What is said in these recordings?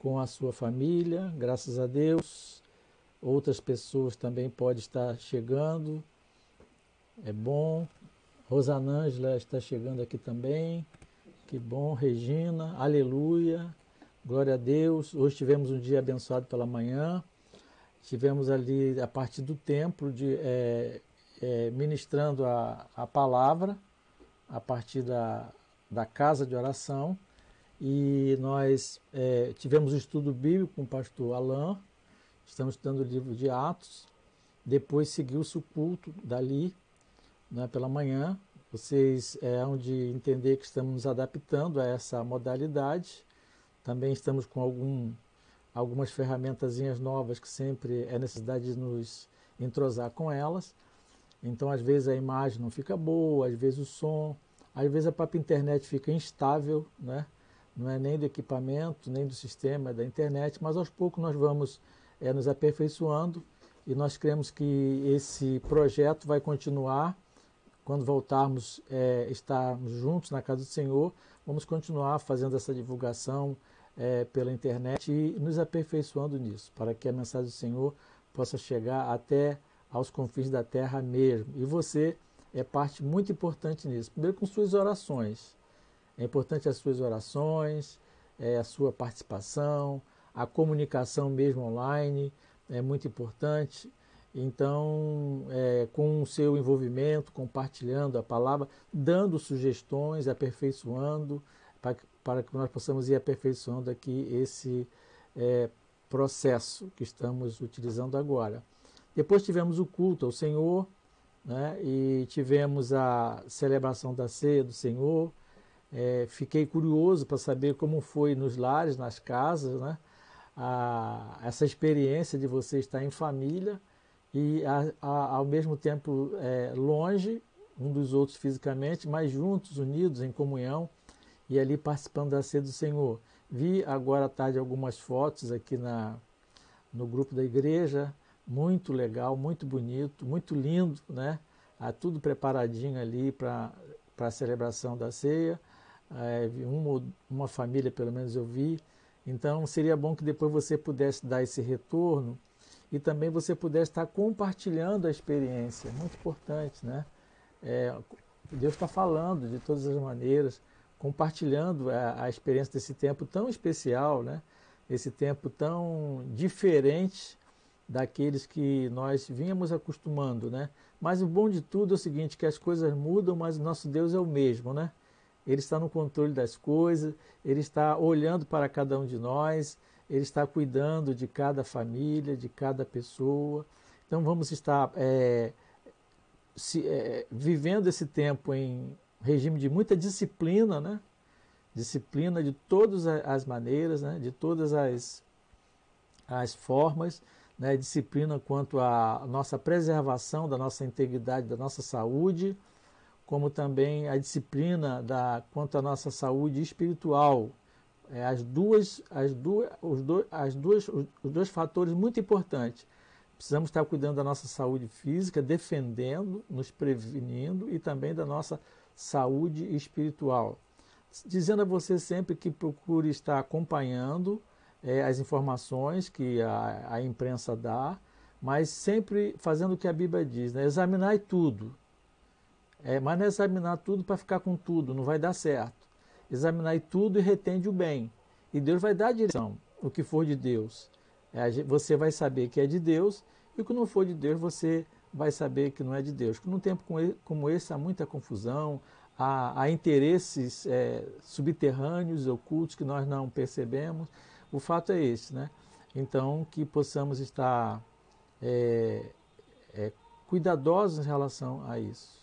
com a sua família, graças a Deus. Outras pessoas também podem estar chegando, é bom. Rosanângela está chegando aqui também, que bom. Regina, aleluia, glória a Deus. Hoje tivemos um dia abençoado pela manhã, tivemos ali a partir do templo ministrando a palavra, a partir da casa de oração, e nós tivemos um estudo bíblico com o pastor Alain, estamos estudando o livro de Atos, depois seguiu-se o culto dali, né, pela manhã. Vocês hão de entender que estamos nos adaptando a essa modalidade, também estamos com algumas ferramentazinhas novas que sempre é necessidade de nos entrosar com elas. Então, às vezes a imagem não fica boa, às vezes o som, às vezes a própria internet fica instável, né? Não é nem do equipamento, nem do sistema, é da internet, mas aos poucos nós vamos nos aperfeiçoando e nós cremos que esse projeto vai continuar. Quando voltarmos, estarmos juntos na casa do Senhor, vamos continuar fazendo essa divulgação pela internet e nos aperfeiçoando nisso, para que a mensagem do Senhor possa chegar até aos confins da terra mesmo. E você é parte muito importante nisso. Primeiro com suas orações. É importante as suas orações, a sua participação, a comunicação mesmo online é muito importante. Então, com o seu envolvimento, compartilhando a palavra, dando sugestões, aperfeiçoando, para que nós possamos ir aperfeiçoando aqui esse processo que estamos utilizando agora. Depois tivemos o culto ao Senhor, né, e tivemos a celebração da ceia do Senhor. Fiquei curioso para saber como foi nos lares, nas casas, né, essa experiência de você estar em família e ao mesmo tempo longe um dos outros fisicamente, mas juntos, unidos em comunhão e ali participando da ceia do Senhor. Vi agora à tarde algumas fotos aqui no grupo da igreja, muito legal, muito bonito, muito lindo, né? Tudo preparadinho ali para a celebração da ceia. Uma família, pelo menos eu vi. Então seria bom que depois você pudesse dar esse retorno e também você pudesse estar compartilhando a experiência, muito importante, né? Deus está falando de todas as maneiras, compartilhando a experiência desse tempo tão especial, né? Esse tempo tão diferente daqueles que nós vínhamos acostumando, né? Mas o bom de tudo é o seguinte, que as coisas mudam, mas o nosso Deus é o mesmo, né? Ele está no controle das coisas, Ele está olhando para cada um de nós, Ele está cuidando de cada família, de cada pessoa. Então vamos estar vivendo esse tempo em regime de muita disciplina, né? Disciplina de todas as maneiras, né? De todas as formas, né? Disciplina quanto à nossa preservação da nossa integridade, da nossa saúde, como também a disciplina quanto à nossa saúde espiritual. Os dois fatores muito importantes. Precisamos estar cuidando da nossa saúde física, defendendo, nos prevenindo, e também da nossa saúde espiritual. Dizendo a você sempre que procure estar acompanhando as informações que a imprensa dá, mas sempre fazendo o que a Bíblia diz, né? Examinar tudo. Mas não é examinar tudo para ficar com tudo, não vai dar certo. Examinar tudo e retende o bem. E Deus vai dar a direção, o que for de Deus. Você vai saber que é de Deus, e o que não for de Deus, você vai saber que não é de Deus. Num tempo como esse, há muita confusão, há interesses subterrâneos, ocultos, que nós não percebemos. O fato é esse, né? Então, que possamos estar cuidadosos em relação a isso.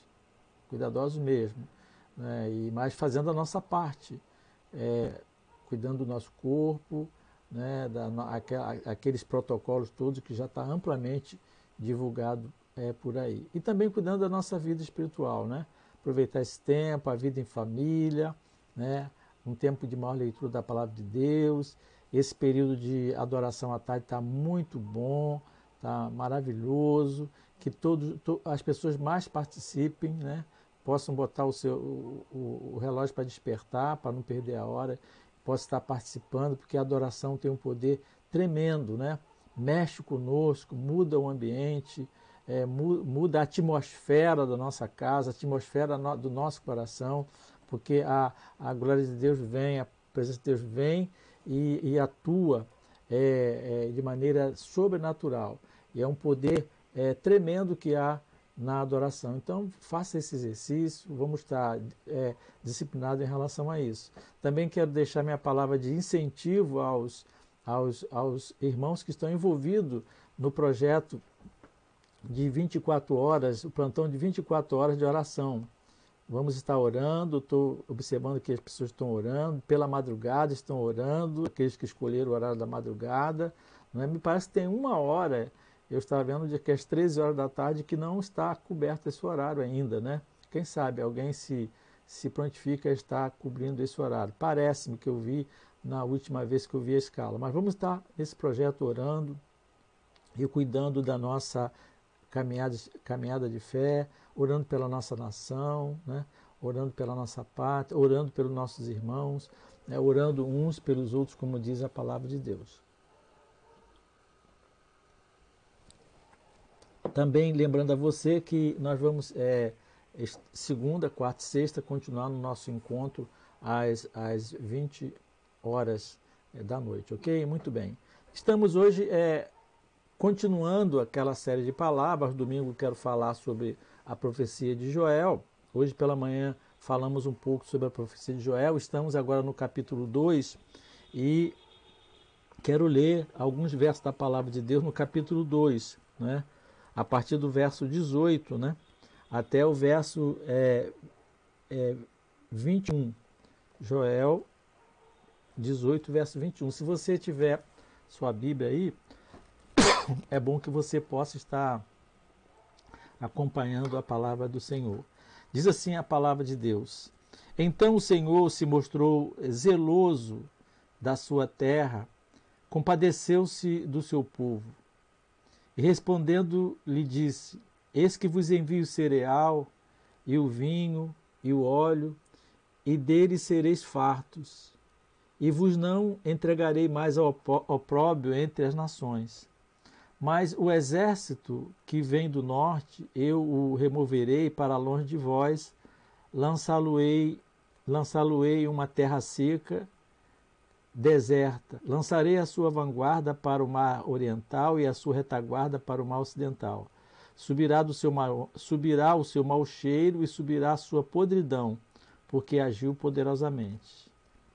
Cuidadosos mesmo, né? Mas fazendo a nossa parte, cuidando do nosso corpo, né? Aqueles protocolos todos que já está amplamente divulgado por aí. E também cuidando da nossa vida espiritual, né? Aproveitar esse tempo, a vida em família, né? Um tempo de maior leitura da palavra de Deus. Esse período de adoração à tarde está muito bom, está maravilhoso, que as pessoas mais participem, né? Possam botar o relógio para despertar, para não perder a hora, possa estar participando, porque a adoração tem um poder tremendo, né? Mexe conosco, muda o ambiente, muda a atmosfera da nossa casa, a atmosfera do nosso coração, porque a glória de Deus vem, a presença de Deus vem e atua de maneira sobrenatural. E é um poder tremendo que há na adoração. Então, faça esse exercício, vamos estar disciplinados em relação a isso. Também quero deixar minha palavra de incentivo aos irmãos que estão envolvidos no projeto de 24 horas, o plantão de 24 horas de oração. Vamos estar orando, estou observando que as pessoas estão orando, pela madrugada estão orando, aqueles que escolheram o horário da madrugada. Não é? Me parece que tem uma hora, eu estava vendo que às 13 horas da tarde, que não está coberto esse horário ainda, né? Quem sabe alguém se prontifica a estar cobrindo esse horário. Parece-me que eu vi na última vez que eu vi a escala. Mas vamos estar nesse projeto orando e cuidando da nossa caminhada de fé, orando pela nossa nação, né? Orando pela nossa pátria, orando pelos nossos irmãos, né? Orando uns pelos outros, como diz a palavra de Deus. Também lembrando a você que nós vamos, segunda, quarta e sexta, continuar no nosso encontro às 20 horas da noite, ok? Muito bem. Estamos hoje continuando aquela série de palavras. Domingo quero falar sobre a profecia de Joel. Hoje pela manhã falamos um pouco sobre a profecia de Joel. Estamos agora no capítulo 2 e quero ler alguns versos da palavra de Deus no capítulo 2, né? A partir do verso 18, né? Até o verso 21. Joel 18, verso 21. Se você tiver sua Bíblia aí, é bom que você possa estar acompanhando a palavra do Senhor. Diz assim a palavra de Deus: Então o Senhor se mostrou zeloso da sua terra, compadeceu-se do seu povo. E respondendo lhe disse: Eis que vos envio o cereal, e o vinho, e o óleo, e deles sereis fartos. E vos não entregarei mais ao opróbrio entre as nações. Mas o exército que vem do norte, eu o removerei para longe de vós, lançá-lo-ei uma terra seca, deserta. Lançarei a sua vanguarda para o mar oriental e a sua retaguarda para o mar ocidental. Subirá o seu mau cheiro e subirá a sua podridão, porque agiu poderosamente.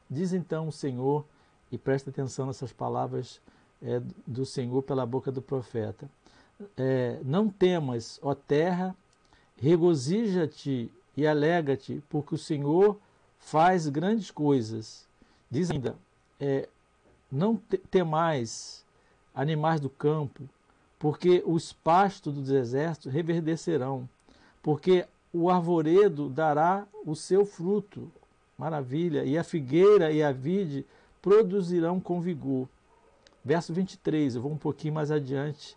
Diz então o Senhor, e presta atenção nessas palavras do Senhor pela boca do profeta. Não temas, ó terra, regozija-te e alegra-te, porque o Senhor faz grandes coisas. Diz ainda, não temais, animais do campo, porque os pastos do deserto reverdecerão, porque o arvoredo dará o seu fruto, maravilha, e a figueira e a vide produzirão com vigor. Verso 23, eu vou um pouquinho mais adiante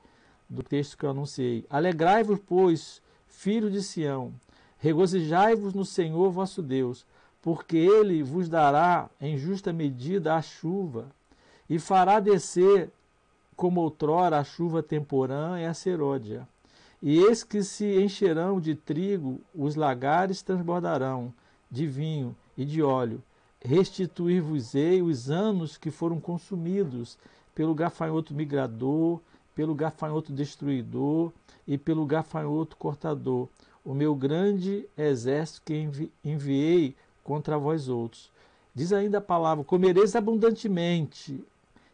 do texto que eu anunciei. Alegrai-vos, pois, filhos de Sião, regozijai-vos no Senhor vosso Deus, porque ele vos dará em justa medida a chuva, e fará descer como outrora a chuva temporã e a serôdia. E eis que se encherão de trigo, os lagares transbordarão de vinho e de óleo. Restituir-vos-ei os anos que foram consumidos pelo gafanhoto migrador, pelo gafanhoto destruidor e pelo gafanhoto cortador, o meu grande exército que enviei contra vós outros. Diz ainda a palavra: comereis abundantemente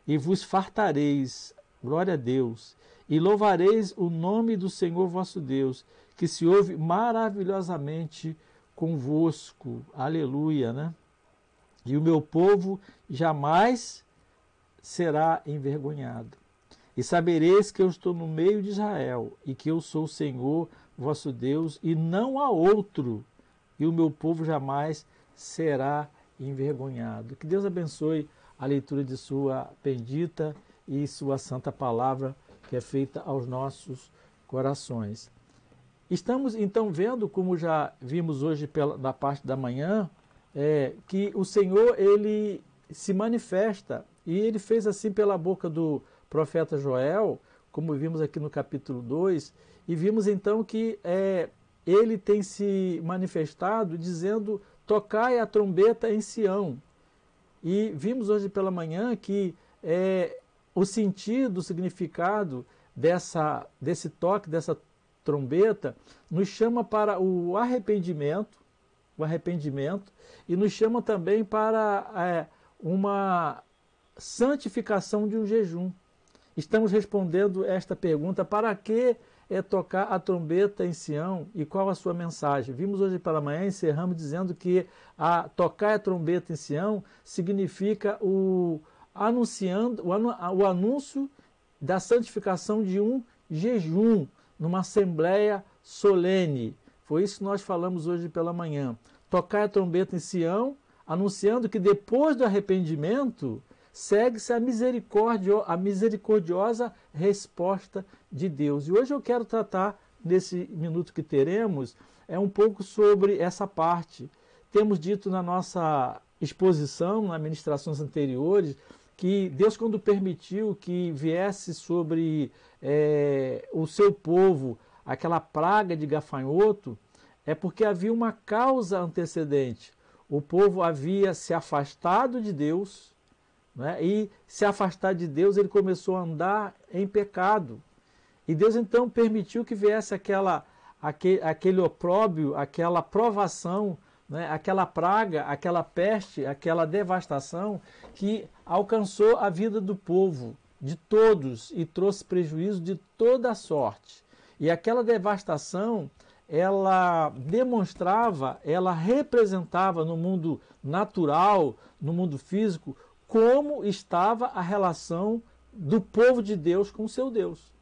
e vos fartareis, glória a Deus, e louvareis o nome do Senhor vosso Deus, que se ouve maravilhosamente convosco. Aleluia, né? E o meu povo jamais será envergonhado. E sabereis que eu estou no meio de Israel, e que eu sou o Senhor vosso Deus, e não há outro, e o meu povo jamais será envergonhado. Que Deus abençoe a leitura de sua bendita e sua santa palavra, que é feita aos nossos corações. Estamos então vendo, como já vimos hoje na parte da manhã, que o Senhor ele se manifesta. E ele fez assim pela boca do profeta Joel, como vimos aqui no capítulo 2, e vimos então que ele tem se manifestado dizendo: tocai a trombeta em Sião. E vimos hoje pela manhã que o sentido, o significado desse toque, dessa trombeta, nos chama para o arrependimento, e nos chama também para uma santificação de um jejum. Estamos respondendo esta pergunta: para que tocar a trombeta em Sião e qual a sua mensagem? Vimos hoje pela manhã, encerramos dizendo que tocar a trombeta em Sião significa o anúncio da santificação de um jejum, numa assembleia solene. Foi isso que nós falamos hoje pela manhã. Tocar a trombeta em Sião, anunciando que depois do arrependimento segue-se a misericordiosa resposta de Deus. E hoje eu quero tratar, nesse minuto que teremos, um pouco sobre essa parte. Temos dito na nossa exposição, nas ministrações anteriores, que Deus, quando permitiu que viesse sobre o seu povo aquela praga de gafanhoto, é porque havia uma causa antecedente. O povo havia se afastado de Deus, né? E se afastar de Deus, ele começou a andar em pecado. E Deus então permitiu que viesse aquele opróbrio, aquela provação, né? Aquela praga, aquela peste, aquela devastação que alcançou a vida do povo, de todos, e trouxe prejuízo de toda a sorte. E aquela devastação, ela demonstrava, ela representava no mundo natural, no mundo físico, como estava a relação do povo de Deus com o seu Deus.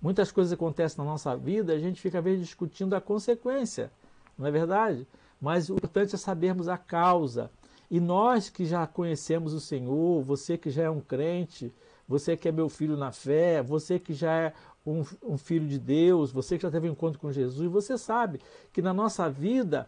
Muitas coisas acontecem na nossa vida, a gente fica às vezes discutindo a consequência, não é verdade? Mas o importante é sabermos a causa. E nós que já conhecemos o Senhor, você que já é um crente, você que é meu filho na fé, você que já é um filho de Deus, você que já teve um encontro com Jesus, você sabe que na nossa vida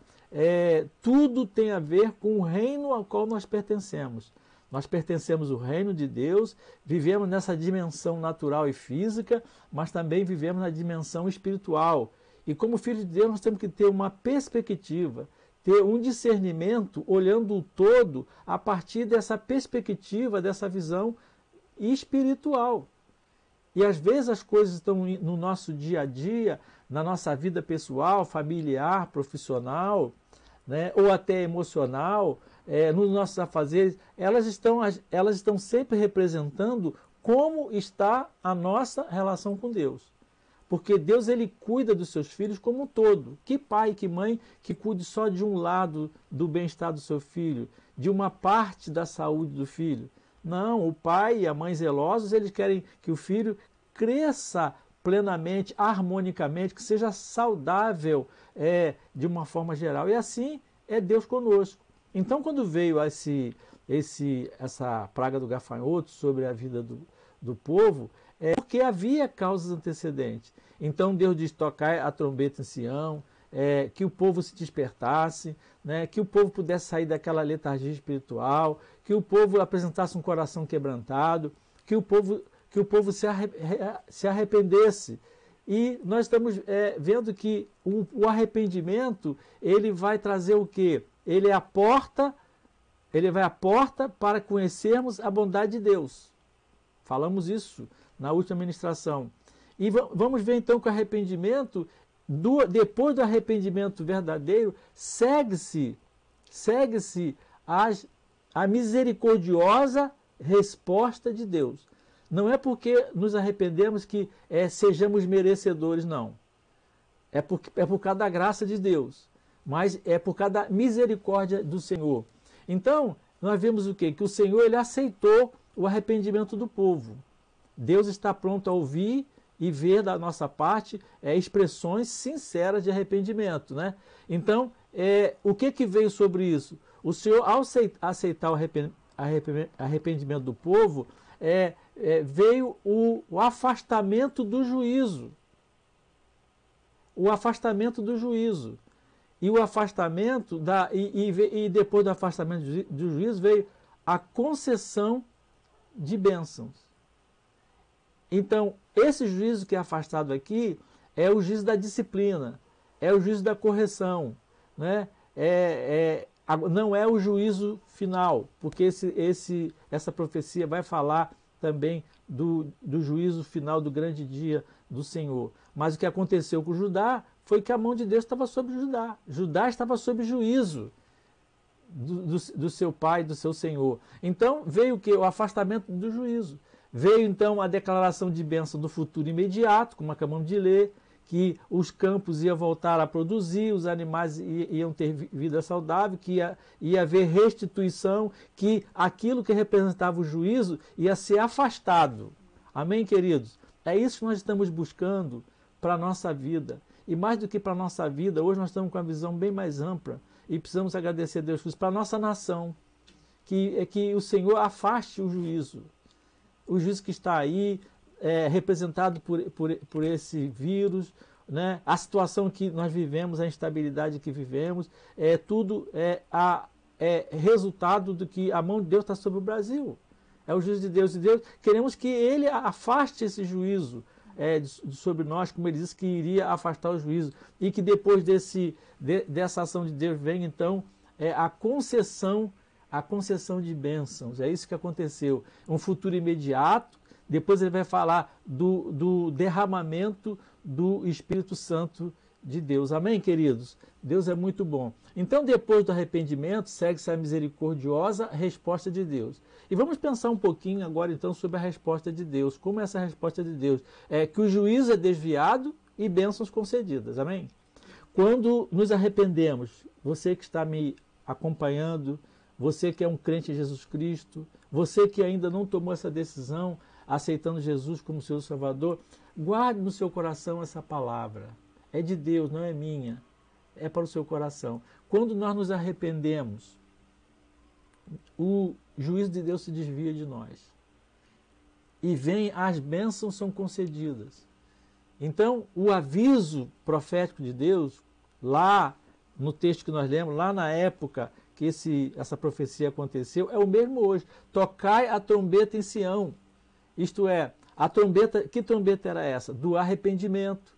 tudo tem a ver com o reino ao qual nós pertencemos. Nós pertencemos ao reino de Deus, vivemos nessa dimensão natural e física, mas também vivemos na dimensão espiritual. E como filho de Deus, nós temos que ter uma perspectiva, ter um discernimento, olhando o todo a partir dessa perspectiva, dessa visão espiritual. E às vezes as coisas estão no nosso dia a dia, na nossa vida pessoal, familiar, profissional, né, ou até emocional, nos nossos afazeres, elas estão sempre representando como está a nossa relação com Deus. Porque Deus, ele cuida dos seus filhos como um todo. Que pai, que mãe que cuide só de um lado do bem-estar do seu filho, de uma parte da saúde do filho? Não, o pai e a mãe zelosos, eles querem que o filho cresça plenamente, harmonicamente, que seja saudável de uma forma geral. E assim é Deus conosco. Então, quando veio essa praga do gafanhoto sobre a vida do povo, porque havia causas antecedentes. Então Deus diz: tocai a trombeta em Sião, que o povo se despertasse, né, que o povo pudesse sair daquela letargia espiritual, que o povo apresentasse um coração quebrantado, que o povo se arrependesse. E nós estamos vendo que o arrependimento, ele vai trazer o quê? Ele vai à porta para conhecermos a bondade de Deus. Falamos isso na última ministração. E vamos ver então que o arrependimento, depois do arrependimento verdadeiro, segue-se a misericordiosa resposta de Deus. Não é porque nos arrependemos que sejamos merecedores, não. É por causa da graça de Deus, mas é por causa da misericórdia do Senhor. Então, nós vemos o quê? Que o Senhor, ele aceitou o arrependimento do povo. Deus está pronto a ouvir e ver da nossa parte expressões sinceras de arrependimento, né? Então, o que veio sobre isso? O Senhor, ao aceitar o arrependimento do povo, veio o afastamento do juízo. O afastamento do juízo. E o afastamento, e depois do afastamento do juízo, veio a concessão de bênçãos. Então, esse juízo que é afastado aqui é o juízo da disciplina, é o juízo da correção, né? Não é o juízo final, porque essa profecia vai falar também do juízo final do grande dia do Senhor. Mas o que aconteceu com Judá foi que a mão de Deus estava sobre Judá. Judá estava sob juízo do seu pai, do seu Senhor. Então veio o que? O afastamento do juízo. Veio então a declaração de bênção do futuro imediato, como acabamos de ler, que os campos iam voltar a produzir, os animais iam ter vida saudável, que ia haver restituição, que aquilo que representava o juízo ia ser afastado. Amém, queridos? É isso que nós estamos buscando para a nossa vida. E mais do que para a nossa vida, hoje nós estamos com uma visão bem mais ampla e precisamos agradecer a Deus por isso, para a nossa nação, que o Senhor afaste o juízo que está aí, representado por esse vírus, né? A situação que nós vivemos, a instabilidade que vivemos, tudo é resultado do que a mão de Deus está sobre o Brasil. É o juízo de Deus. E Deus, queremos que Ele afaste esse juízo sobre nós, como Ele disse que iria afastar o juízo. E que depois dessa ação de Deus vem, então, a concessão de bênçãos. É isso que aconteceu. Um futuro imediato. Depois ele vai falar do derramamento do Espírito Santo de Deus. Amém, queridos? Deus é muito bom. Então, depois do arrependimento, segue-se a misericordiosa resposta de Deus. E vamos pensar um pouquinho agora, então, sobre a resposta de Deus. Como é essa resposta de Deus? É que o juízo é desviado e bênçãos concedidas. Amém? Quando nos arrependemos, você que está me acompanhando, você que é um crente em Jesus Cristo, você que ainda não tomou essa decisão, aceitando Jesus como seu Salvador, guarde no seu coração essa palavra. É de Deus, não é minha. É para o seu coração. Quando nós nos arrependemos, o juízo de Deus se desvia de nós. E vem, as bênçãos são concedidas. Então, o aviso profético de Deus, lá no texto que nós lemos, lá na época que essa profecia aconteceu, é o mesmo hoje. Tocai a trombeta em Sião. Isto é, que trombeta era essa? Do arrependimento.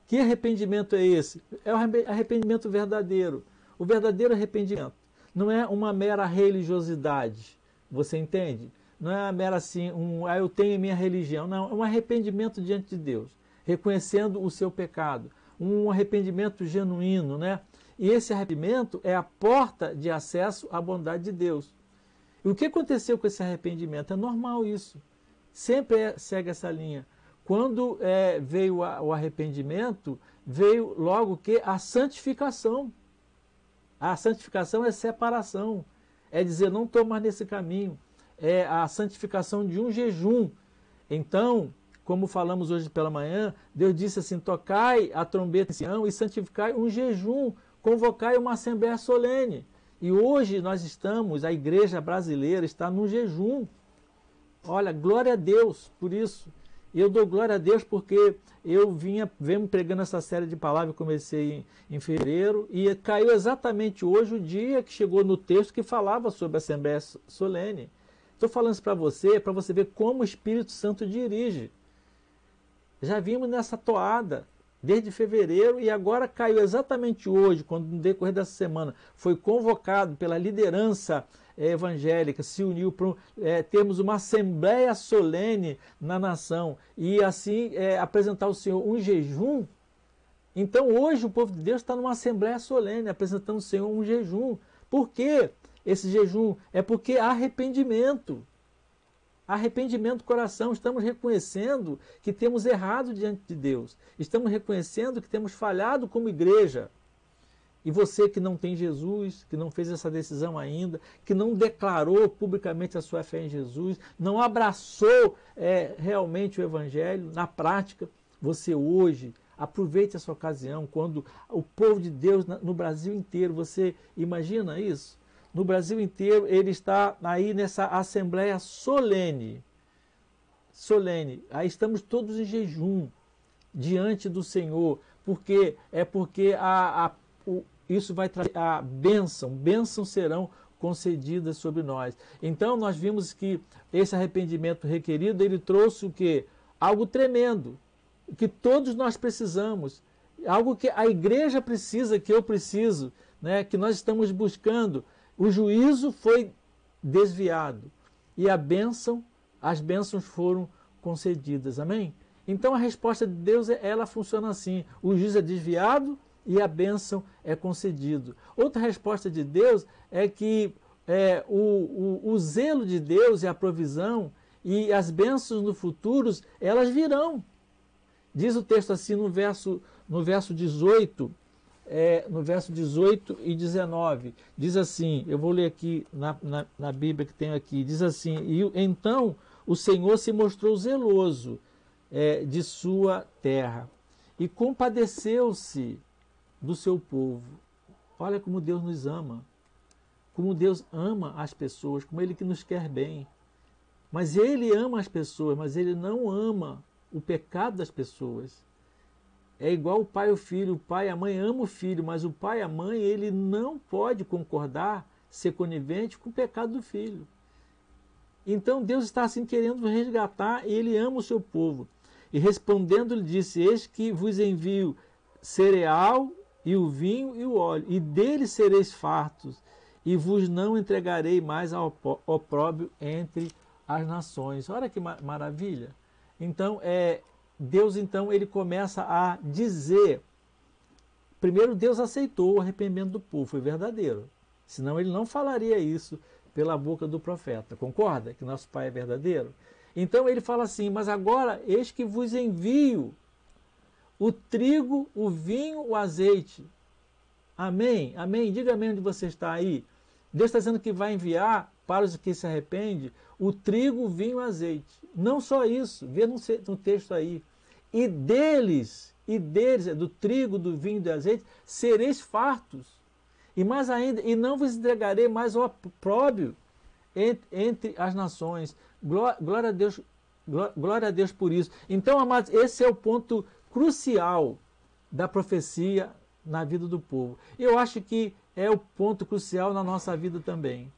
Que arrependimento é esse? É o arrependimento verdadeiro. O verdadeiro arrependimento não é uma mera religiosidade, você entende? Não é uma mera assim, eu tenho minha religião. Não, é um arrependimento diante de Deus, reconhecendo o seu pecado. Um arrependimento genuíno, né? E esse arrependimento é a porta de acesso à bondade de Deus. E o que aconteceu com esse arrependimento? É normal isso. Sempre segue essa linha. Quando veio o arrependimento, veio logo que a santificação. A santificação é separação. É dizer, não estou mais nesse caminho. É a santificação de um jejum. Então, como falamos hoje pela manhã, Deus disse assim, tocai a trombeta em Sião e santificai um jejum, convocai uma assembleia solene. E hoje nós estamos, a igreja brasileira está num jejum. Olha, glória a Deus por isso. Eu dou glória a Deus porque eu venho pregando essa série de palavras, comecei em fevereiro, e caiu exatamente hoje o dia que chegou no texto que falava sobre a Assembleia Solene. Estou falando isso para você ver como o Espírito Santo dirige. Já vimos nessa toada desde fevereiro e agora caiu exatamente hoje, quando no decorrer dessa semana foi convocado pela liderança evangélica, se uniu para termos uma assembleia solene na nação e assim apresentar ao Senhor um jejum. Então hoje o povo de Deus está numa assembleia solene, apresentando ao Senhor um jejum. Por quê? Esse jejum é porque há arrependimento. Arrependimento do coração, estamos reconhecendo que temos errado diante de Deus. Estamos reconhecendo que temos falhado como igreja. E você que não tem Jesus, que não fez essa decisão ainda, que não declarou publicamente a sua fé em Jesus, não abraçou realmente o Evangelho na prática, você hoje aproveite essa ocasião, quando o povo de Deus no Brasil inteiro, você imagina isso? No Brasil inteiro, ele está aí nessa assembleia solene. Solene. Aí estamos todos em jejum diante do Senhor, porque isso vai trazer a bênção. Bênçãos serão concedidas sobre nós. Então nós vimos que esse arrependimento requerido, ele trouxe o quê? Algo tremendo, que todos nós precisamos, algo que a igreja precisa, que eu preciso, né? Que nós estamos buscando. O juízo foi desviado e as bênçãos foram concedidas. Amém? Então a resposta de Deus, ela funciona assim: o juízo é desviado e a bênção é concedido. Outra resposta de Deus é que o zelo de Deus e a provisão e as bênçãos no futuro, elas virão. Diz o texto assim no verso 18, no verso 18 e 19, diz assim, eu vou ler aqui na Bíblia que tenho aqui, diz assim: e então o Senhor se mostrou zeloso de sua terra e compadeceu-se do seu povo. Olha como Deus nos ama, como Deus ama as pessoas, como Ele que nos quer bem. Mas Ele ama as pessoas, mas Ele não ama o pecado das pessoas. É igual o pai e o filho. O pai e a mãe amam o filho, mas o pai e a mãe, ele não pode concordar, ser conivente com o pecado do filho. Então Deus está assim querendo resgatar, e Ele ama o seu povo. E respondendo, Ele disse: eis que vos envio cereal e o vinho e o óleo, e dele sereis fartos, e vos não entregarei mais ao opróbrio entre as nações. Olha que maravilha! Então, Deus, então, ele começa a dizer, primeiro Deus aceitou o arrependimento do povo, foi verdadeiro, senão ele não falaria isso pela boca do profeta, concorda? Que nosso Pai é verdadeiro? Então ele fala assim: mas agora eis que vos envio o trigo, o vinho, o azeite. Amém? Amém? Diga amém onde você está aí. Deus está dizendo que vai enviar para os que se arrependem o trigo, o vinho e o azeite. Não só isso, vê no texto aí. E deles, do trigo, do vinho e do azeite, sereis fartos. E mais ainda, e não vos entregarei mais ao opróbrio entre as nações. Glória a Deus por isso. Então, amados, esse é o ponto crucial da profecia na vida do povo. Eu acho que é o ponto crucial na nossa vida também.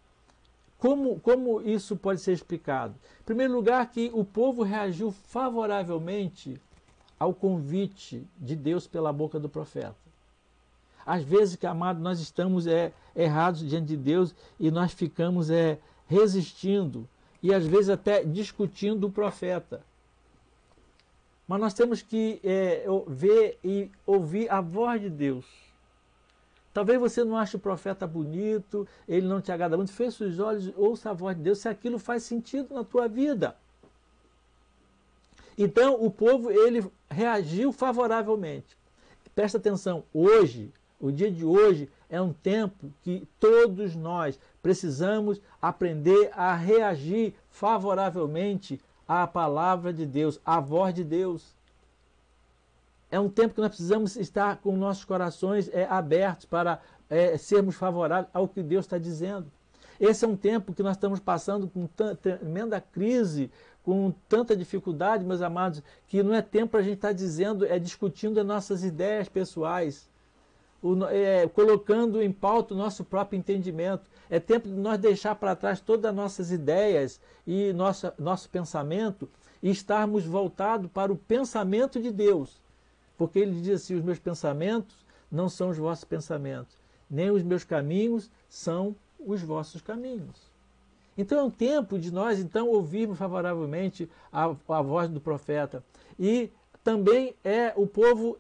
Como isso pode ser explicado? Em primeiro lugar, que o povo reagiu favoravelmente ao convite de Deus pela boca do profeta. Às vezes, que amado, nós estamos errados diante de Deus e nós ficamos resistindo e às vezes até discutindo o profeta. Mas nós temos que ver e ouvir a voz de Deus. Talvez você não ache o profeta bonito, ele não te agrada muito. Feche os olhos, ouça a voz de Deus, se aquilo faz sentido na tua vida. Então, o povo, ele reagiu favoravelmente. Presta atenção, hoje, o dia de hoje, é um tempo que todos nós precisamos aprender a reagir favoravelmente à palavra de Deus, à voz de Deus. É um tempo que nós precisamos estar com nossos corações abertos para sermos favoráveis ao que Deus está dizendo. Esse é um tempo que nós estamos passando com tremenda crise, com tanta dificuldade, meus amados, que não é tempo para a gente estar dizendo, discutindo as nossas ideias pessoais, colocando em pauta o nosso próprio entendimento. É tempo de nós deixar para trás todas as nossas ideias e nosso pensamento e estarmos voltados para o pensamento de Deus. Porque ele diz assim: os meus pensamentos não são os vossos pensamentos, nem os meus caminhos são os vossos caminhos. Então é um tempo de nós ouvirmos favoravelmente a voz do profeta. E também o povo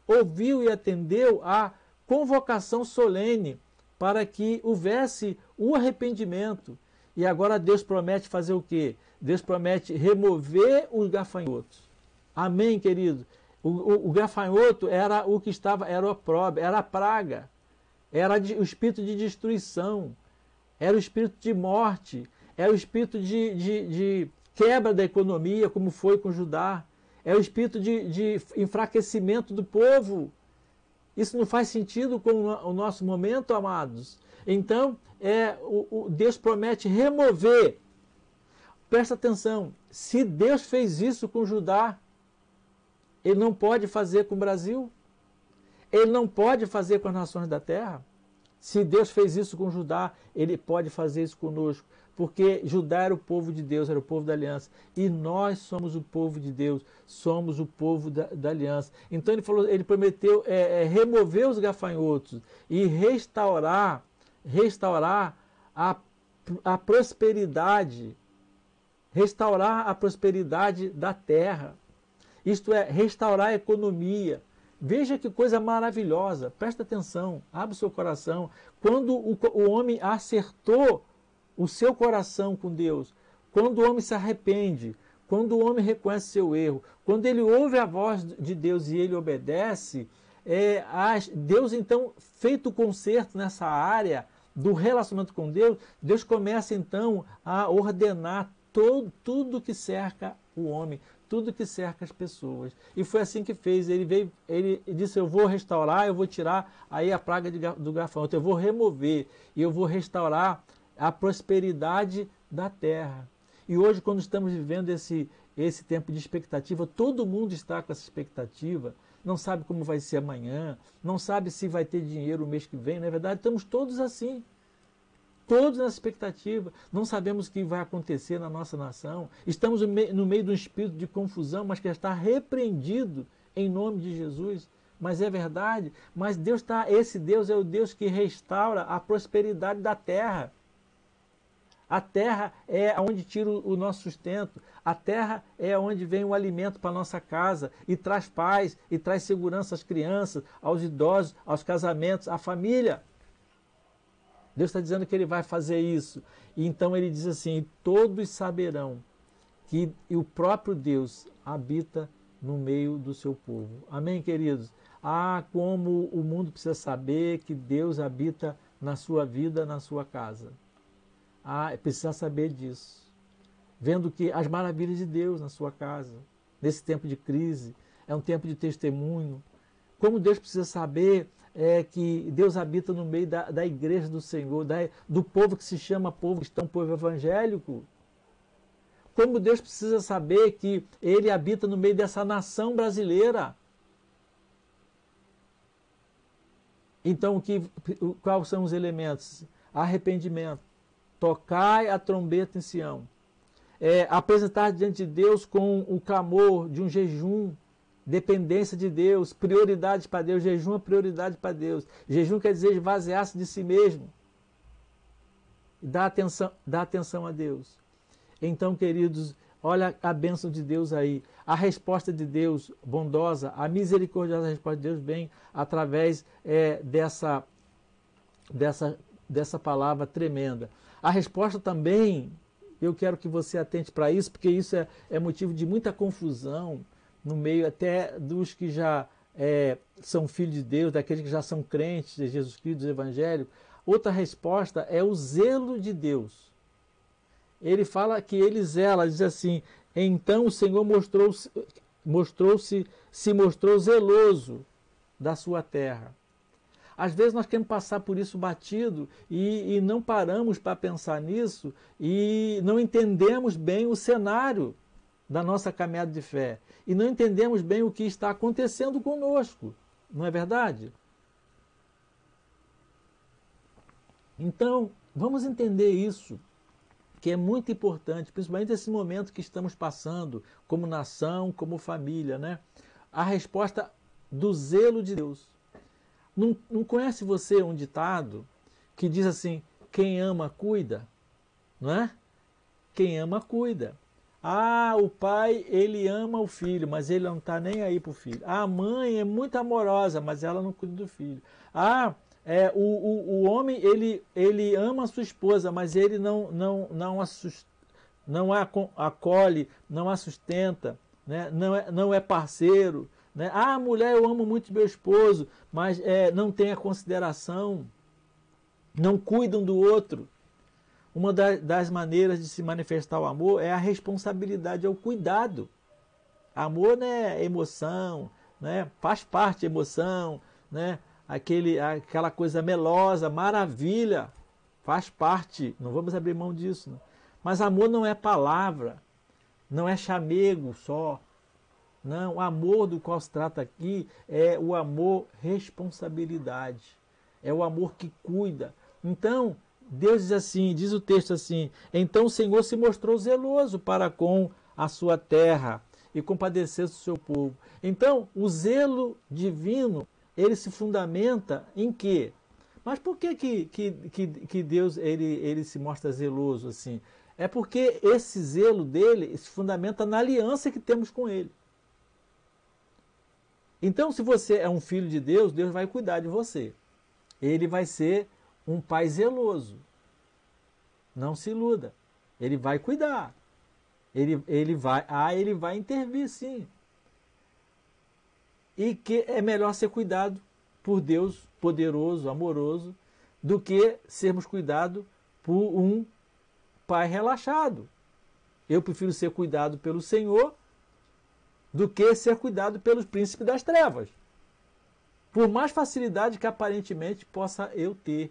ouviu e atendeu a convocação solene para que houvesse o arrependimento. E agora Deus promete fazer o quê? Deus promete remover os gafanhotos. Amém, querido? O gafanhoto era o que era o opróbrio, era a praga, era o espírito de destruição, era o espírito de morte, era o espírito de quebra da economia, como foi com Judá, é o espírito de enfraquecimento do povo. Isso não faz sentido com o nosso momento, amados. Então, Deus promete remover. Presta atenção, se Deus fez isso com Judá, Ele não pode fazer com o Brasil? Ele não pode fazer com as nações da terra? Se Deus fez isso com Judá, Ele pode fazer isso conosco. Porque Judá era o povo de Deus, era o povo da aliança. E nós somos o povo de Deus, somos o povo da aliança. Então ele prometeu remover os gafanhotos e restaurar a prosperidade, restaurar a prosperidade da terra. Isto é, restaurar a economia. Veja que coisa maravilhosa, presta atenção, abre o seu coração. Quando o homem acertou o seu coração com Deus, quando o homem se arrepende, quando o homem reconhece seu erro, quando ele ouve a voz de Deus e ele obedece, Deus então, feito o conserto nessa área do relacionamento com Deus, Deus começa então a ordenar tudo que cerca o homem, tudo que cerca as pessoas. E foi assim que fez. Ele disse: eu vou restaurar, eu vou tirar aí a praga do gafanhoto, eu vou remover e eu vou restaurar a prosperidade da terra. E hoje, quando estamos vivendo esse tempo de expectativa, todo mundo está com essa expectativa, não sabe como vai ser amanhã, não sabe se vai ter dinheiro o mês que vem. Na verdade, estamos todos assim, todos nessa expectativa, não sabemos o que vai acontecer na nossa nação, estamos no meio de um espírito de confusão, mas que está repreendido em nome de Jesus. Mas é verdade, mas esse Deus é o Deus que restaura a prosperidade da terra. A terra é onde tira o nosso sustento. A terra é onde vem o alimento para a nossa casa e traz paz e traz segurança às crianças, aos idosos, aos casamentos, à família. Deus está dizendo que Ele vai fazer isso. E então Ele diz assim: todos saberão que o próprio Deus habita no meio do seu povo. Amém, queridos? Como o mundo precisa saber que Deus habita na sua vida, na sua casa. Precisa saber disso. Vendo que as maravilhas de Deus na sua casa, nesse tempo de crise, é um tempo de testemunho. Como Deus precisa saber que Deus habita no meio da igreja do Senhor, do povo que se chama povo cristão, povo evangélico. Como Deus precisa saber que Ele habita no meio dessa nação brasileira. Então, quais são os elementos? Arrependimento. Tocai a trombeta em Sião. Apresentar diante de Deus com o clamor de um jejum, dependência de Deus, prioridade para Deus. Jejum é prioridade para Deus. Jejum quer dizer esvaziar-se de si mesmo. Dá atenção a Deus. Então, queridos, olha a bênção de Deus aí. A resposta de Deus bondosa, a misericordiosa resposta de Deus vem através dessa palavra tremenda. A resposta também, eu quero que você atente para isso, porque isso é motivo de muita confusão no meio até dos que já são filhos de Deus, daqueles que já são crentes de Jesus Cristo, dos evangélicos. Outra resposta é o zelo de Deus. Ele fala que ele zela, diz assim: então o Senhor se mostrou zeloso da sua terra. Às vezes nós queremos passar por isso batido e não paramos para pensar nisso e não entendemos bem o cenário da nossa caminhada de fé. E não entendemos bem o que está acontecendo conosco. Não é verdade? Então, vamos entender isso, que é muito importante, principalmente nesse momento que estamos passando, como nação, como família, né? A resposta do zelo de Deus. Não conhece você um ditado que diz assim: quem ama, cuida? Não é? Quem ama, cuida. O pai, ele ama o filho, mas ele não está nem aí para o filho. A mãe é muito amorosa, mas ela não cuida do filho. O homem, ele ama a sua esposa, mas ele não a acolhe, não a sustenta, né? Não é parceiro. Né? Mulher, eu amo muito meu esposo, mas não tem a consideração, não cuidam do outro. Uma das maneiras de se manifestar o amor é a responsabilidade, é o cuidado. Amor não é emoção, né? Faz parte da emoção, né? Aquela coisa melosa, maravilha, faz parte, não vamos abrir mão disso. Não. Mas amor não é palavra, não é chamego só. Não, o amor do qual se trata aqui é o amor responsabilidade. é o amor que cuida. Então, Deus diz assim, diz o texto assim, então o Senhor se mostrou zeloso para com a sua terra e compadeceu-se do seu povo. Então, o zelo divino, ele se fundamenta em quê? Mas por que Deus ele se mostra zeloso assim? É porque esse zelo dele se fundamenta na aliança que temos com ele. Então, se você é um filho de Deus, Deus vai cuidar de você. Ele vai ser um pai zeloso. Não se iluda. Ele vai cuidar. Ele vai intervir, sim. E que é melhor ser cuidado por Deus poderoso, amoroso, do que sermos cuidados por um pai relaxado. Eu prefiro ser cuidado pelo Senhor do que ser cuidado pelos príncipes das trevas. Por mais facilidade que aparentemente possa eu ter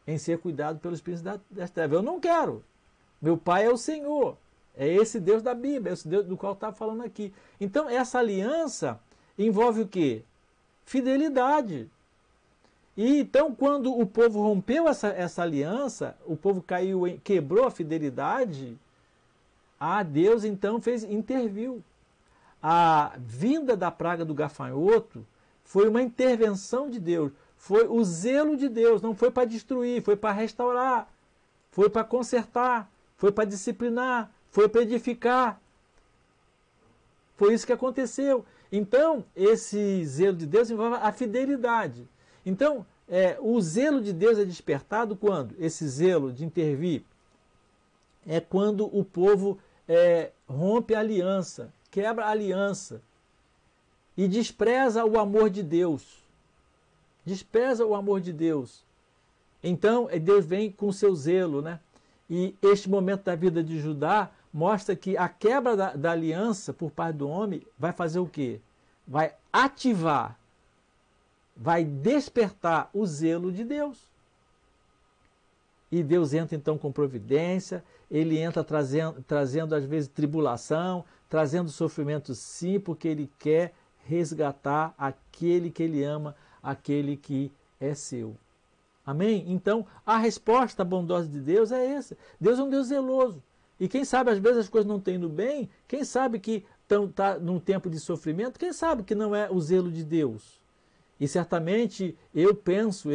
em ser cuidado pelos príncipes das trevas. Eu não quero. Meu pai é o Senhor. É esse Deus da Bíblia, é esse Deus do qual eu estava falando aqui. Então, essa aliança envolve o quê? Fidelidade. E então, quando o povo rompeu essa aliança, o povo quebrou a fidelidade, Deus então interviu. A vinda da praga do gafanhoto foi uma intervenção de Deus, foi o zelo de Deus, não foi para destruir, foi para restaurar, foi para consertar, foi para disciplinar, foi para edificar. Foi isso que aconteceu. Então, esse zelo de Deus envolve a fidelidade. Então, o zelo de Deus é despertado quando? Esse zelo de intervir é quando o povo rompe a aliança, quebra a aliança e despreza o amor de Deus. Despreza o amor de Deus. Então, Deus vem com o seu zelo, né? E este momento da vida de Judá mostra que a quebra da aliança por parte do homem vai fazer o quê? Vai ativar, vai despertar o zelo de Deus. E Deus entra então com providência, ele entra trazendo às vezes tribulação, trazendo sofrimento sim, porque ele quer resgatar aquele que ele ama, aquele que é seu. Amém? Então, a resposta bondosa de Deus é essa. Deus é um Deus zeloso. E quem sabe, às vezes, as coisas não estão indo bem, quem sabe que está num tempo de sofrimento, quem sabe que não é o zelo de Deus. E certamente eu penso,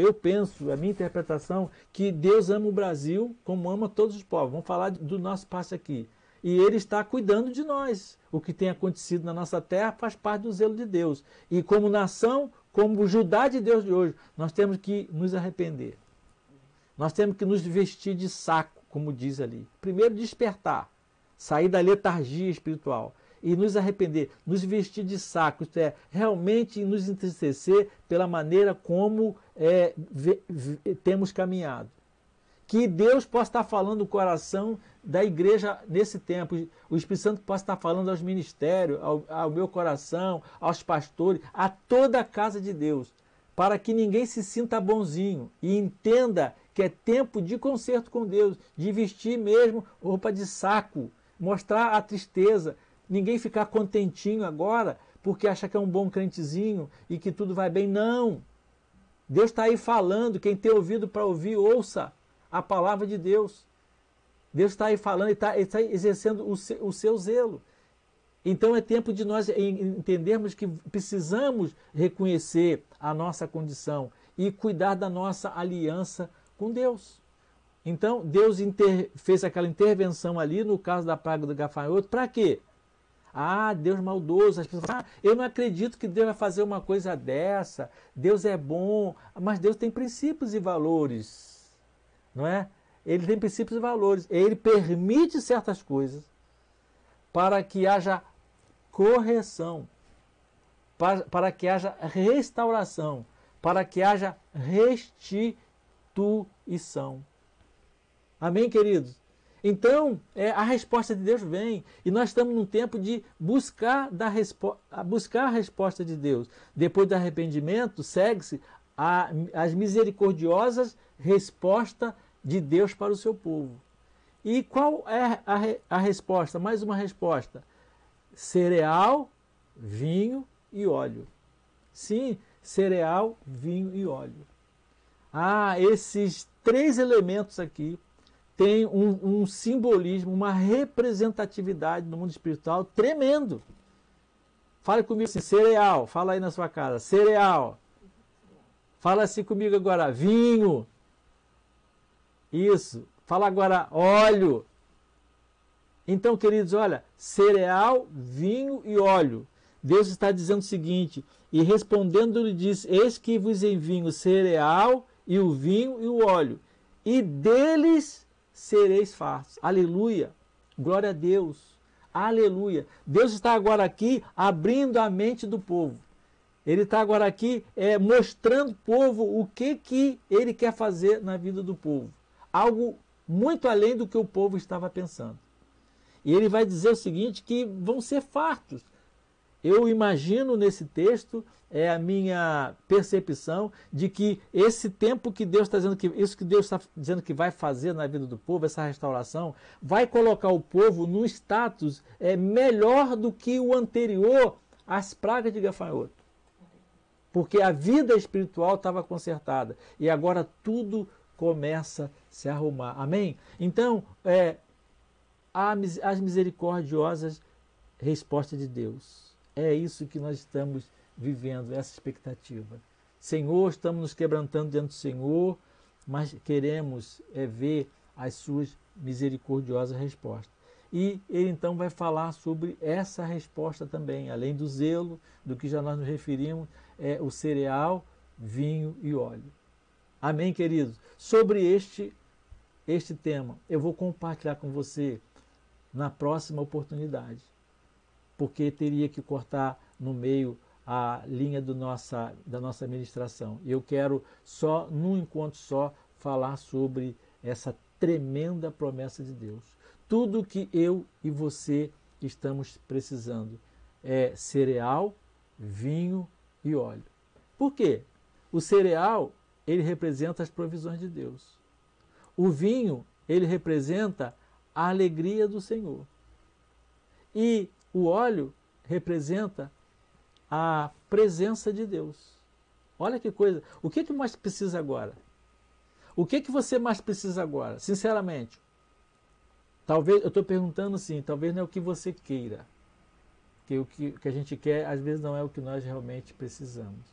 a minha interpretação, que Deus ama o Brasil como ama todos os povos. Vamos falar do nosso passo aqui. E Ele está cuidando de nós. O que tem acontecido na nossa terra faz parte do zelo de Deus. E como nação, como Judá de Deus de hoje, nós temos que nos arrepender. Nós temos que nos vestir de saco, como diz ali. Primeiro despertar, sair da letargia espiritual e nos arrepender, nos vestir de saco, isto é, realmente nos entristecer pela maneira como temos caminhado. Que Deus possa estar falando no coração da igreja nesse tempo. O Espírito Santo possa estar falando aos ministérios, ao meu coração, aos pastores, a toda a casa de Deus, para que ninguém se sinta bonzinho e entenda que é tempo de conserto com Deus, de vestir mesmo roupa de saco, mostrar a tristeza, ninguém ficar contentinho agora porque acha que é um bom crentezinho e que tudo vai bem. Não! Deus está aí falando, quem tem ouvido para ouvir, ouça a palavra de Deus. Deus está aí falando e está exercendo o seu zelo. Então é tempo de nós entendermos que precisamos reconhecer a nossa condição e cuidar da nossa aliança com Deus. Então Deus fez aquela intervenção ali no caso da praga do gafanhoto. Para quê? Deus maldoso. As pessoas falam, eu não acredito que Deus vai fazer uma coisa dessa. Deus é bom. Mas Deus tem princípios e valores. Não é? Ele tem princípios e valores. Ele permite certas coisas para que haja correção, para que haja restauração, para que haja restituição. Amém, queridos? Então, a resposta de Deus vem, e nós estamos num tempo de buscar a resposta de Deus. Depois do arrependimento, segue-se as misericordiosas respostas de Deus para o seu povo. E qual é a resposta? Mais uma resposta. Cereal, vinho e óleo. Sim, cereal, vinho e óleo. Esses três elementos aqui têm um simbolismo, uma representatividade no mundo espiritual tremendo. Fale comigo assim, cereal. Fala aí na sua casa, cereal. Fala assim comigo agora, vinho. Isso. Fala agora, óleo. Então, queridos, olha, cereal, vinho e óleo. Deus está dizendo o seguinte, e respondendo lhe disse, eis que vos envio o cereal e o vinho e o óleo, e deles sereis fartos. Aleluia. Glória a Deus. Aleluia. Deus está agora aqui abrindo a mente do povo. Ele está agora aqui mostrando ao povo o que ele quer fazer na vida do povo. Algo muito além do que o povo estava pensando. E ele vai dizer o seguinte, que vão ser fartos. Eu imagino nesse texto, é a minha percepção, de que esse tempo que Deus está dizendo, isso que Deus está dizendo que vai fazer na vida do povo, essa restauração, vai colocar o povo num status melhor do que o anterior às pragas de gafanhoto. Porque a vida espiritual estava consertada. E agora tudo começa a se arrumar. Amém? Então, as misericordiosas respostas de Deus. É isso que nós estamos vivendo, essa expectativa. Senhor, estamos nos quebrantando diante do Senhor, mas queremos ver as suas misericordiosas respostas. E ele então vai falar sobre essa resposta também, além do zelo, do que já nós nos referimos, o cereal, vinho e óleo. Amém, queridos? Sobre este tema, eu vou compartilhar com você na próxima oportunidade, porque teria que cortar no meio a linha da nossa ministração. Eu quero só, num encontro só, falar sobre essa tremenda promessa de Deus. Tudo que eu e você estamos precisando é cereal, vinho e óleo. Por quê? O cereal, ele representa as provisões de Deus. O vinho, ele representa a alegria do Senhor. E o óleo representa a presença de Deus. Olha que coisa. O que mais precisa agora? O que você mais precisa agora? Sinceramente. Talvez, eu estou perguntando assim, talvez não é o que você queira. Porque o que a gente quer, às vezes, não é o que nós realmente precisamos.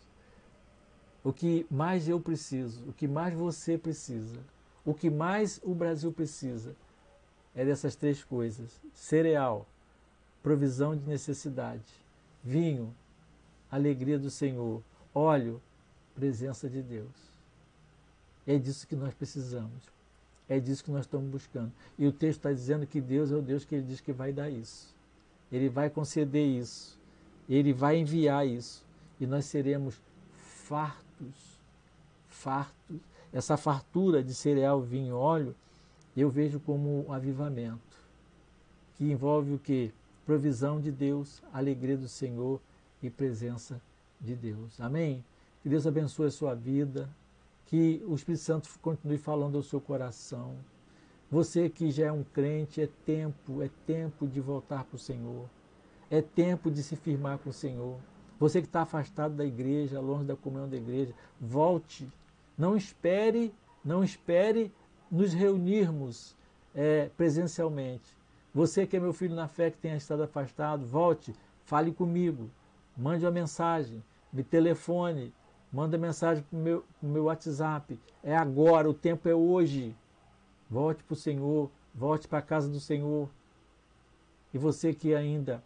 O que mais eu preciso, o que mais você precisa, o que mais o Brasil precisa, é dessas três coisas. Cereal, provisão de necessidade. Vinho, alegria do Senhor. Óleo, presença de Deus. É disso que nós precisamos. É disso que nós estamos buscando. E o texto está dizendo que Deus é o Deus que ele diz que vai dar isso. Ele vai conceder isso. Ele vai enviar isso. E nós seremos fartos. Fartos. Essa fartura de cereal, vinho e óleo, eu vejo como um avivamento. Que envolve o quê? Provisão de Deus, alegria do Senhor e presença de Deus. Amém? Que Deus abençoe a sua vida, que o Espírito Santo continue falando ao seu coração. Você que já é um crente, é tempo de voltar para o Senhor. É tempo de se firmar com o Senhor. Você que está afastado da igreja, longe da comunhão da igreja, volte. Não espere nos reunirmos presencialmente. Você que é meu filho na fé, que tenha estado afastado, volte, fale comigo, mande uma mensagem, me telefone, manda mensagem para o meu WhatsApp. É agora, o tempo é hoje. Volte para o Senhor, volte para a casa do Senhor. E você que ainda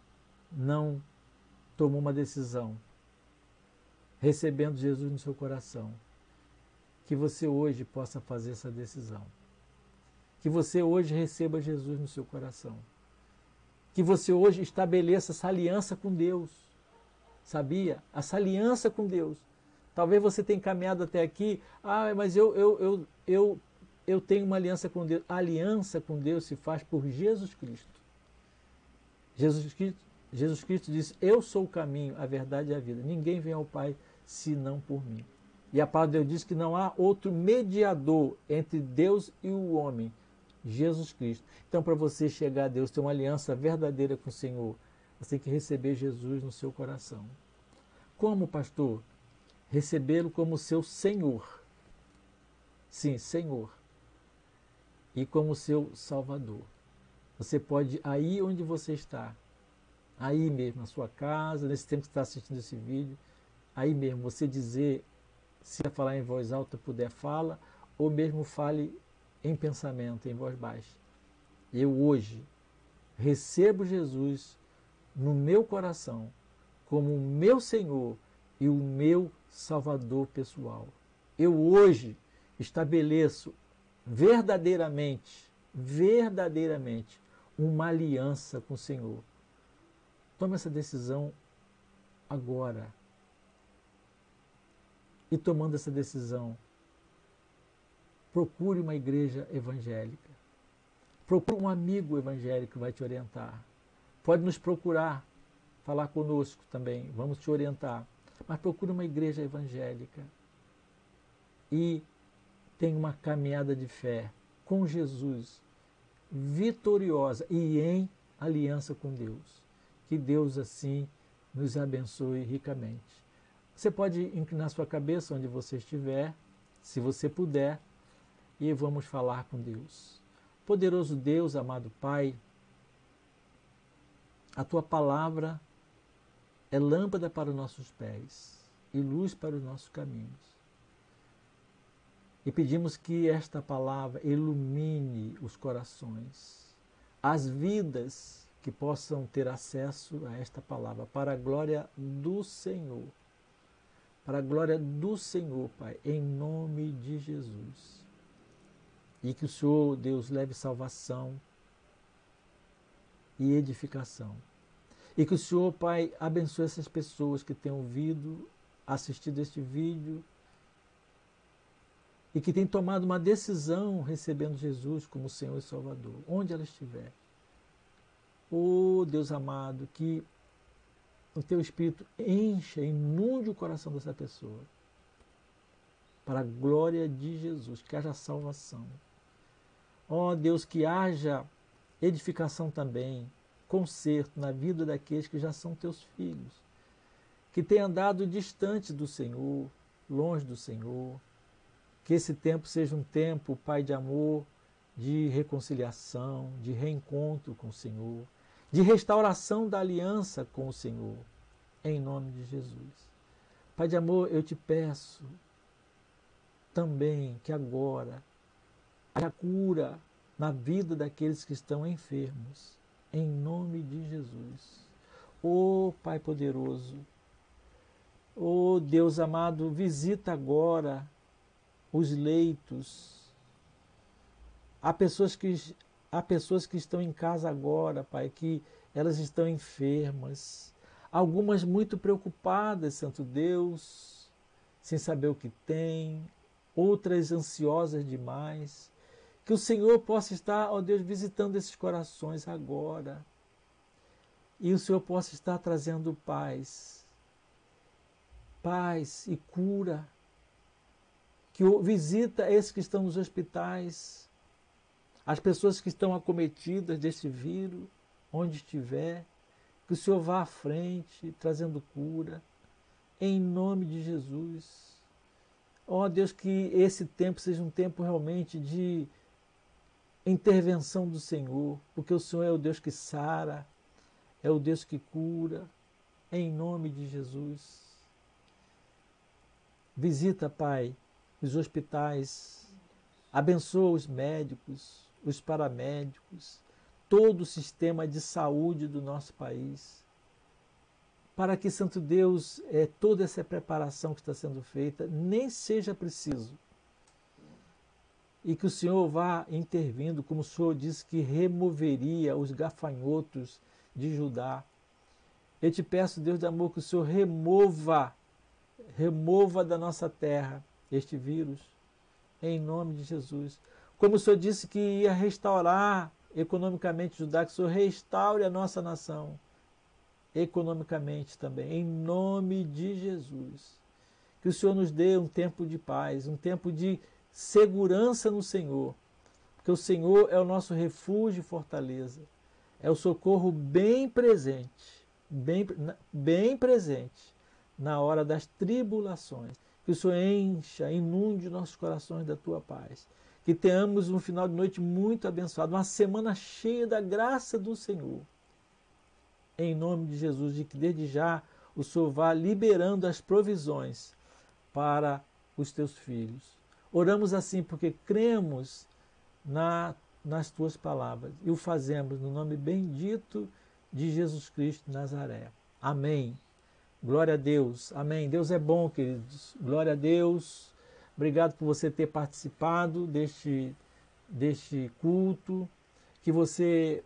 não tomou uma decisão, recebendo Jesus no seu coração, que você hoje possa fazer essa decisão. Que você hoje receba Jesus no seu coração. Que você hoje estabeleça essa aliança com Deus. Sabia? Essa aliança com Deus. Talvez você tenha caminhado até aqui, mas eu tenho uma aliança com Deus. A aliança com Deus se faz por Jesus Cristo. Jesus Cristo disse, eu sou o caminho, a verdade e a vida. Ninguém vem ao Pai senão por mim. E a palavra de Deus diz que não há outro mediador entre Deus e o homem, Jesus Cristo. Então, para você chegar a Deus, ter uma aliança verdadeira com o Senhor, você tem que receber Jesus no seu coração. Como, pastor? Recebê-lo como seu Senhor. sim, Senhor, e como seu Salvador. Você pode, aí onde você está, aí mesmo, na sua casa, nesse tempo que você está assistindo esse vídeo, aí mesmo, você dizer, se falar em voz alta puder, fala, ou mesmo fale em pensamento, em voz baixa. Eu hoje recebo Jesus no meu coração como o meu Senhor e o meu Salvador pessoal. Eu hoje estabeleço verdadeiramente, uma aliança com o Senhor. Tome essa decisão agora. E tomando essa decisão, procure uma igreja evangélica. Procure um amigo evangélico que vai te orientar. Pode nos procurar, falar conosco também, vamos te orientar. Mas procure uma igreja evangélica e tenha uma caminhada de fé com Jesus, vitoriosa e em aliança com Deus. Que Deus assim nos abençoe ricamente. Você pode inclinar sua cabeça onde você estiver, se você puder, e vamos falar com Deus. Poderoso Deus, amado Pai, a Tua palavra é lâmpada para os nossos pés e luz para os nossos caminhos. E pedimos que esta palavra ilumine os corações, as vidas que possam ter acesso a esta palavra, para a glória do Senhor. Para a glória do Senhor, Pai, em nome de Jesus. E que o Senhor, Deus, leve salvação e edificação. E que o Senhor, Pai, abençoe essas pessoas que têm ouvido, assistido este vídeo e que têm tomado uma decisão recebendo Jesus como Senhor e Salvador, onde ela estiver. Oh, Deus amado, que o Teu Espírito encha, inunde o coração dessa pessoa. Para a glória de Jesus, que haja salvação. Ó Deus, que haja edificação também, conserto na vida daqueles que já são Teus filhos, que têm andado distante do Senhor, longe do Senhor. Que esse tempo seja um tempo, Pai, de amor, de reconciliação, de reencontro com o Senhor, de restauração da aliança com o Senhor, em nome de Jesus. Pai de amor, eu te peço também que agora haja cura na vida daqueles que estão enfermos, em nome de Jesus. Ó Pai poderoso, ó Deus amado, visita agora os leitos. Há pessoas que estão em casa agora, Pai, que elas estão enfermas. Algumas muito preocupadas, Santo Deus, sem saber o que tem. Outras ansiosas demais. Que o Senhor possa estar, ó Deus, visitando esses corações agora. E o Senhor possa estar trazendo paz. Paz e cura. Que visita esses que estão nos hospitais, as pessoas que estão acometidas desse vírus, onde estiver, que o Senhor vá à frente, trazendo cura, em nome de Jesus. Ó Deus, que esse tempo seja um tempo realmente de intervenção do Senhor, porque o Senhor é o Deus que sara, é o Deus que cura, em nome de Jesus. Visita, Pai, os hospitais, abençoa os médicos, os paramédicos, todo o sistema de saúde do nosso país, para que, Santo Deus, toda essa preparação que está sendo feita nem seja preciso, e que o Senhor vá intervindo, como o Senhor disse que removeria os gafanhotos de Judá. Eu te peço, Deus de amor, que o Senhor remova da nossa terra este vírus, em nome de Jesus. Como o Senhor disse que ia restaurar economicamente Judá, que o Senhor restaure a nossa nação economicamente também, em nome de Jesus. Que o Senhor nos dê um tempo de paz, um tempo de segurança no Senhor, porque o Senhor é o nosso refúgio e fortaleza, é o socorro bem presente, bem presente na hora das tribulações. Que Que o Senhor encha, inunde nossos corações da tua paz. Que tenhamos um final de noite muito abençoado, uma semana cheia da graça do Senhor. Em nome de Jesus, e que desde já o Senhor vá liberando as provisões para os teus filhos. Oramos assim porque cremos nas tuas palavras e o fazemos no nome bendito de Jesus Cristo de Nazaré. Amém. Glória a Deus. Amém. Deus é bom, queridos. Glória a Deus. Obrigado por você ter participado deste culto. Que você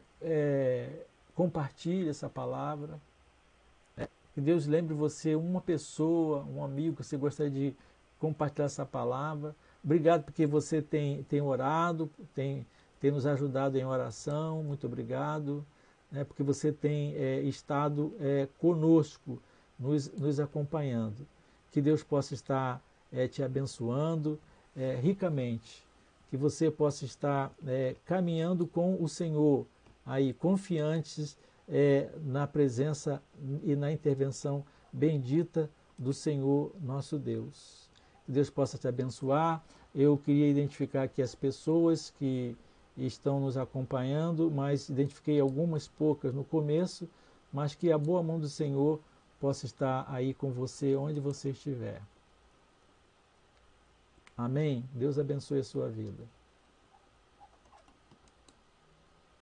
compartilhe essa palavra. Que Deus lembre você, uma pessoa, um amigo que você gostaria de compartilhar essa palavra. Obrigado porque você tem orado, tem nos ajudado em oração. Muito obrigado. Porque você tem estado conosco, nos acompanhando. Que Deus possa estar te abençoando ricamente. Que você possa estar caminhando com o Senhor, aí confiantes na presença e na intervenção bendita do Senhor nosso Deus. Que Deus possa te abençoar. Eu queria identificar aqui as pessoas que estão nos acompanhando, mas identifiquei algumas poucas no começo, mas que a boa mão do Senhor possa estar aí com você, onde você estiver. Amém? Deus abençoe a sua vida.